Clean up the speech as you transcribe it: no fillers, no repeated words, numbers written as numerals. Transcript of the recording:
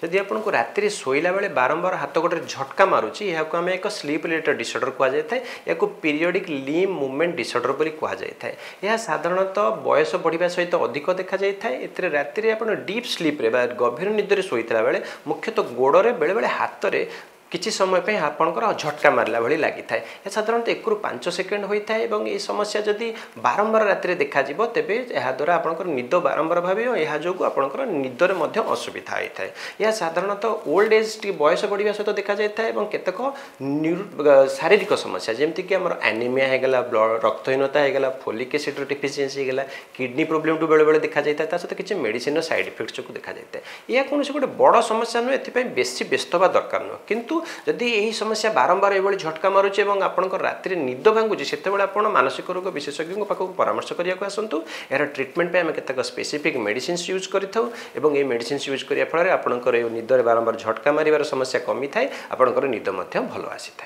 जदि आपको राति शोला बेले बारंबार हाथ गोटे झटका मारुची यह आम एक स्लीप रिलेटेड डिसऑर्डर कहुए या पीरियडिक लिम्ब मूवमेंट डिसऑर्डर बोली कहुए यह साधारणतः बयस बढ़िया सहित अधिक देखा जाए राति आप डीप स्लीप रे गभीर निदर शोला बेले मुख्यतः गोड़े बेले बेले हाथ में किसी समय पे आपंकर झटका मारला भली लगी था यह साधारणतः 1 ରୁ 5 सेकेंड होता है और ये समस्या जदि बारंबार राति देखा तेबे यह द्वारा आपंकर निद बारंबार भाव यह जो आपंकर निदर असुविधा होता है यह साधारणतः ओल्ड एज बयस बढ़िया सहित देखा जाए और केतक शारीरिक समस्या जमीक आम एनीमिया होगा ब्लड रक्तहीनता होगा फोलिक एसिड डिफिशिएंसी होगा किडनी प्रोब्लेम टू बेले बेले देखा जाए सहित किसी मेडिसिन साइड इफेक्ट जो देखा जाए यह कौन गोटे बड़ समस्या नुहे ए बेसी व्यस्त हवा दरकार नुह किंतु जदि यही समस्या बारंबार ये झटका मारुचे और आपंकर राति निद भांगुचे से मानसिक रोग विशेषज्ञ पाखक परामर्श करने को आसतु यार ट्रिटमेंट आम केतक स्पेसिफिक मेडिसिन यूज कर मेडिसिन यूज करने फल आपंकर निदर बारंबार झटका मार समस्या कमी थाए आपंकर निद भल आसी था।